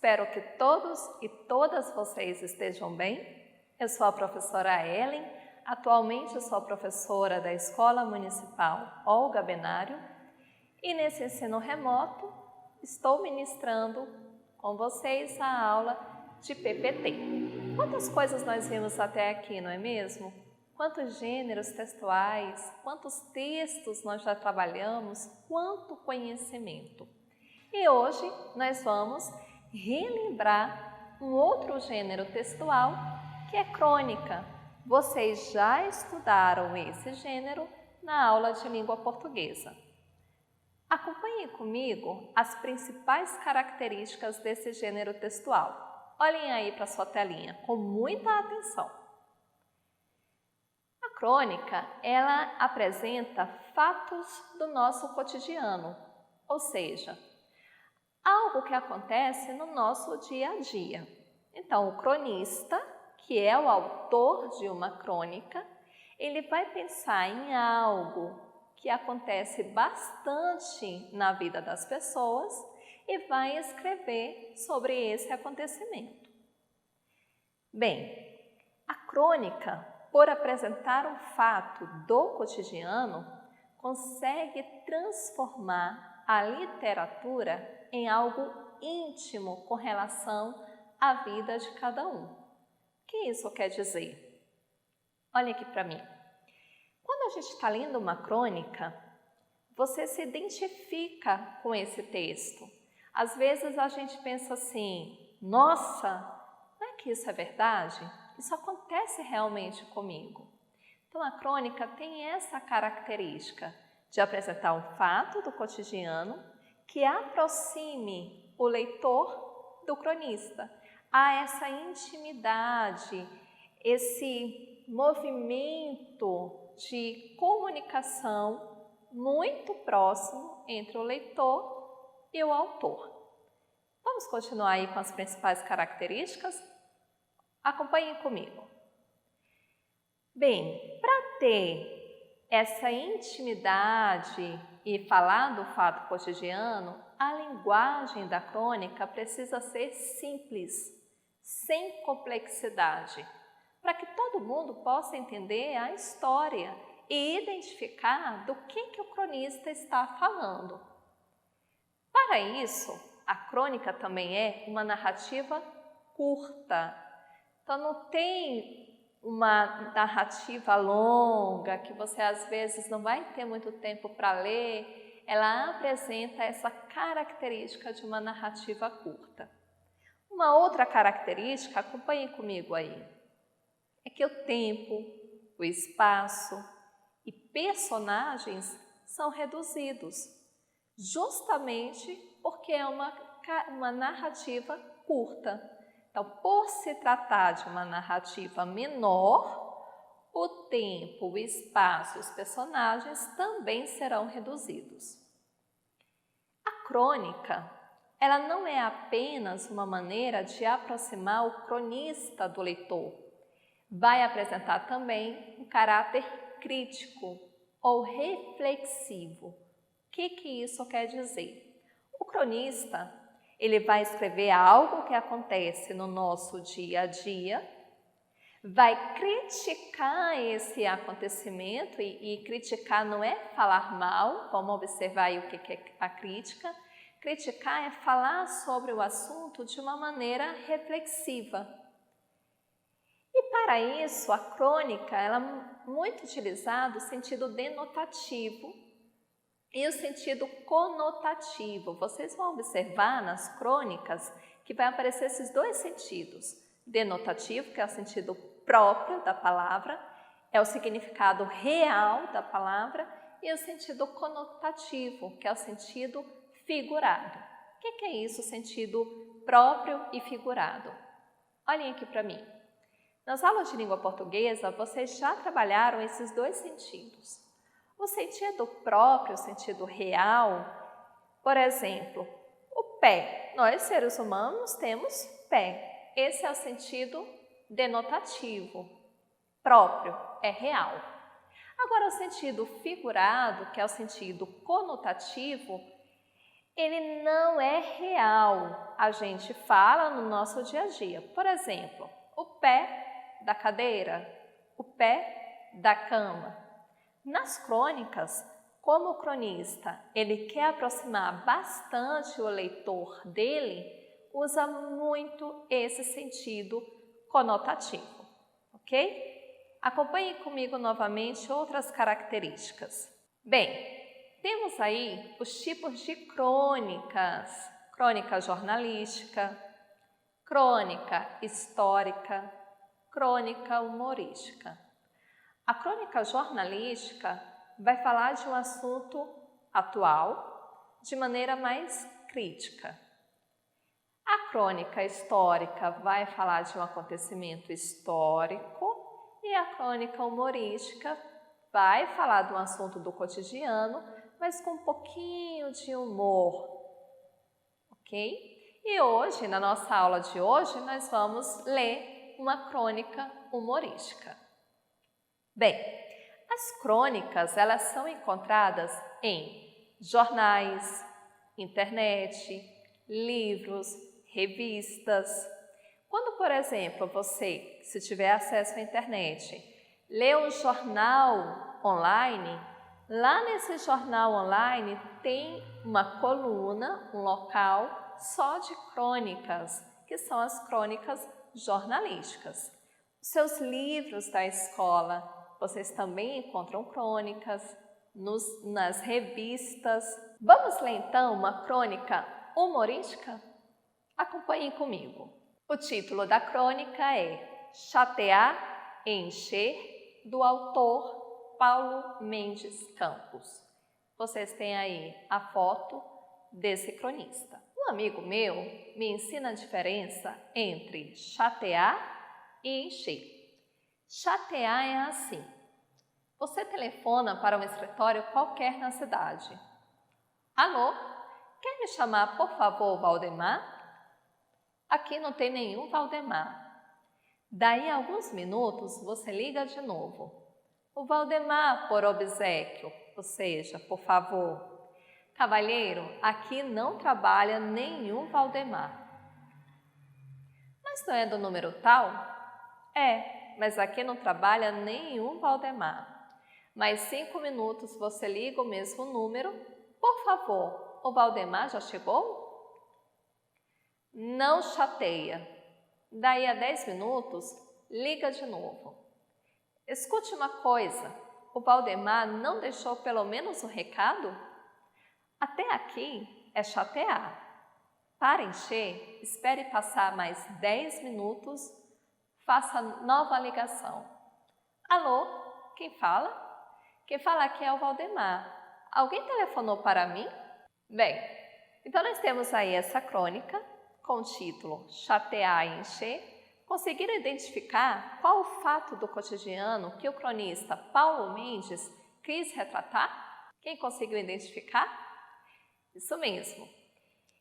Espero que todos e todas vocês estejam bem. Eu sou a professora Ellen, atualmente eu sou professora da Escola Municipal Olga Benário e nesse ensino remoto estou ministrando com vocês a aula de PPT. Quantas coisas nós vimos até aqui, não é mesmo? Quantos gêneros textuais, quantos textos nós já trabalhamos, quanto conhecimento. E hoje nós vamos relembrar um outro gênero textual que é crônica. Vocês já estudaram esse gênero na aula de língua portuguesa. Acompanhem comigo as principais características desse gênero textual. Olhem aí para a sua telinha com muita atenção. A crônica, ela apresenta fatos do nosso cotidiano, ou seja, algo que acontece no nosso dia a dia. Então, o cronista, que é o autor de uma crônica, ele vai pensar em algo que acontece bastante na vida das pessoas e vai escrever sobre esse acontecimento. Bem, a crônica, por apresentar um fato do cotidiano, consegue transformar a literatura em algo íntimo com relação à vida de cada um. O que isso quer dizer? Olha aqui para mim. Quando a gente está lendo uma crônica, você se identifica com esse texto. Às vezes a gente pensa assim, nossa, não é que isso é verdade? Isso acontece realmente comigo. Então a crônica tem essa característica de apresentar um fato do cotidiano que aproxime o leitor do cronista. Há essa intimidade, esse movimento de comunicação muito próximo entre o leitor e o autor. Vamos continuar aí com as principais características? Acompanhem comigo. Bem, para ter essa intimidade e falar do fato cotidiano, a linguagem da crônica precisa ser simples, sem complexidade, para que todo mundo possa entender a história e identificar do que o cronista está falando. Para isso, a crônica também é uma narrativa curta, então não tem uma narrativa longa, que você às vezes não vai ter muito tempo para ler, ela apresenta essa característica de uma narrativa curta. Uma outra característica, acompanhem comigo aí, é que o tempo, o espaço e personagens são reduzidos, justamente porque é uma narrativa curta. Então, por se tratar de uma narrativa menor, o tempo, o espaço e os personagens também serão reduzidos. A crônica, ela não é apenas uma maneira de aproximar o cronista do leitor. Vai apresentar também um caráter crítico ou reflexivo. O que isso quer dizer? O cronista, ele vai escrever algo que acontece no nosso dia a dia, vai criticar esse acontecimento, e criticar não é falar mal, vamos observar aí o que é a crítica. Criticar é falar sobre o assunto de uma maneira reflexiva. E para isso, a crônica ela é muito utilizada o sentido denotativo e o sentido conotativo. Vocês vão observar nas crônicas que vai aparecer esses dois sentidos. Denotativo, que é o sentido próprio da palavra, é o significado real da palavra, e o sentido conotativo, que é o sentido figurado. O que é isso, sentido próprio e figurado? Olhem aqui para mim. Nas aulas de língua portuguesa, vocês já trabalharam esses dois sentidos. O sentido próprio, o sentido real, por exemplo, o pé. Nós, seres humanos, temos pé. Esse é o sentido denotativo, próprio, é real. Agora, o sentido figurado, que é o sentido conotativo, ele não é real. A gente fala no nosso dia a dia. Por exemplo, o pé da cadeira, o pé da cama. Nas crônicas, como o cronista ele quer aproximar bastante o leitor dele, usa muito esse sentido conotativo, ok? Acompanhe comigo novamente outras características. Bem, temos aí os tipos de crônicas: crônica jornalística, crônica histórica, crônica humorística. A crônica jornalística vai falar de um assunto atual de maneira mais crítica. A crônica histórica vai falar de um acontecimento histórico e a crônica humorística vai falar de um assunto do cotidiano, mas com um pouquinho de humor, ok? E hoje, na nossa aula de hoje, nós vamos ler uma crônica humorística. Bem, as crônicas, elas são encontradas em jornais, internet, livros, revistas. Quando, por exemplo, você, se tiver acesso à internet, lê um jornal online, lá nesse jornal online tem uma coluna, um local só de crônicas, que são as crônicas jornalísticas. Os seus livros da escola, vocês também encontram crônicas nas revistas. Vamos ler então uma crônica humorística? Acompanhem comigo. O título da crônica é Chatear e Encher, do autor Paulo Mendes Campos. Vocês têm aí a foto desse cronista. Um amigo meu me ensina a diferença entre chatear e encher. Chatear é assim: você telefona para um escritório qualquer na cidade. Alô, quer me chamar, por favor, Valdemar? Aqui não tem nenhum Valdemar. Daí a alguns minutos você liga de novo. O Valdemar, por obséquio, ou seja, por favor. Cavalheiro, aqui não trabalha nenhum Valdemar. Mas não é do número tal? Mas aqui não trabalha nenhum Valdemar. Mais 5 minutos você liga o mesmo número. Por favor, o Valdemar já chegou? Não chateia. Daí a 10 minutos, liga de novo. Escute uma coisa, o Valdemar não deixou pelo menos um recado? Até aqui é chatear. Para encher, espere passar mais 10 minutos, faça nova ligação. Alô, quem fala? Quem fala aqui é o Valdemar. Alguém telefonou para mim? Bem, então nós temos aí essa crônica com o título Chatear e Encher. Conseguiram identificar qual o fato do cotidiano que o cronista Paulo Mendes quis retratar? Quem conseguiu identificar? Isso mesmo.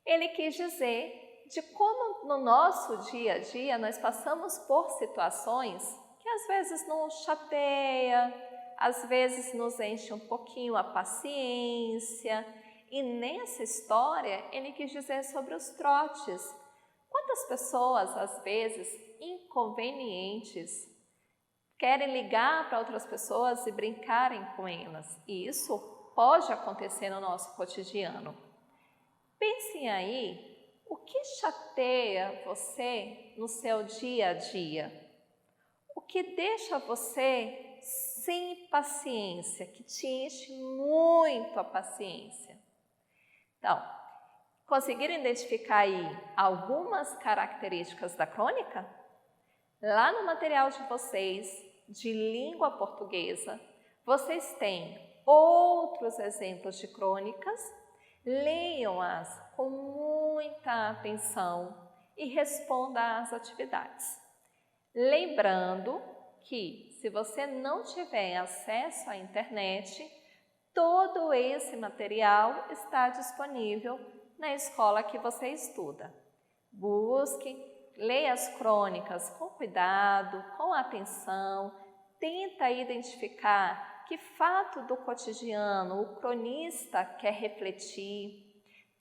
Ele quis dizer de como no nosso dia a dia nós passamos por situações que às vezes nos chateia, às vezes nos enche um pouquinho a paciência. E nessa história ele quis dizer sobre os trotes. Quantas pessoas, às vezes, inconvenientes, querem ligar para outras pessoas e brincarem com elas? E isso pode acontecer no nosso cotidiano. Pensem aí, o que chateia você no seu dia a dia? O que deixa você sem paciência, que te enche muito a paciência? Então, conseguiram identificar aí algumas características da crônica? Lá no material de vocês, de língua portuguesa, vocês têm outros exemplos de crônicas. Leiam-as com muita atenção e responda às atividades. Lembrando que, se você não tiver acesso à internet, todo esse material está disponível na escola que você estuda. Busque, leia as crônicas com cuidado, com atenção, tenta identificar que fato do cotidiano o cronista quer refletir.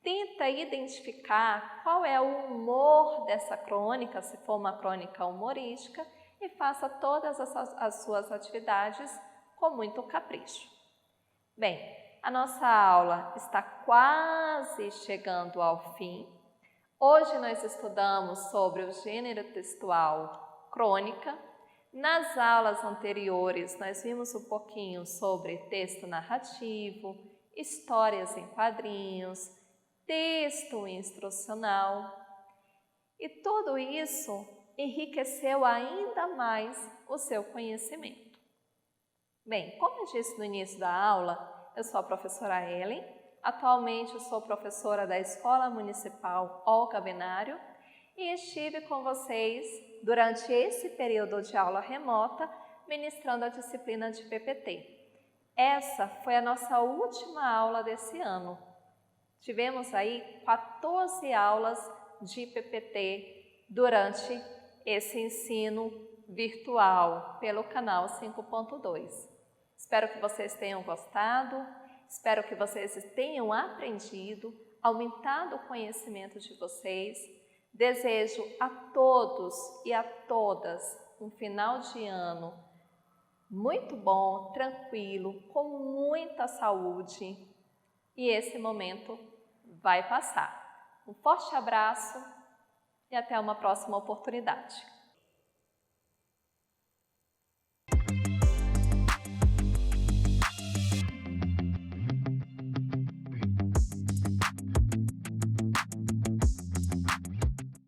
Tenta identificar qual é o humor dessa crônica, se for uma crônica humorística, e faça todas as suas atividades com muito capricho. Bem, a nossa aula está quase chegando ao fim. Hoje nós estudamos sobre o gênero textual crônica. Nas aulas anteriores nós vimos um pouquinho sobre texto narrativo, histórias em quadrinhos, texto instrucional. E tudo isso enriqueceu ainda mais o seu conhecimento. Bem, como eu disse no início da aula, eu sou a professora Ellen. Atualmente eu sou professora da Escola Municipal Olga Benário e estive com vocês durante esse período de aula remota, ministrando a disciplina de PPT. Essa foi a nossa última aula desse ano. Tivemos aí 14 aulas de PPT durante esse ensino virtual pelo canal 5.2. Espero que vocês tenham gostado, espero que vocês tenham aprendido, aumentado o conhecimento de vocês. Desejo a todos e a todas um final de ano muito bom, tranquilo, com muita saúde. E esse momento vai passar. Um forte abraço e até uma próxima oportunidade.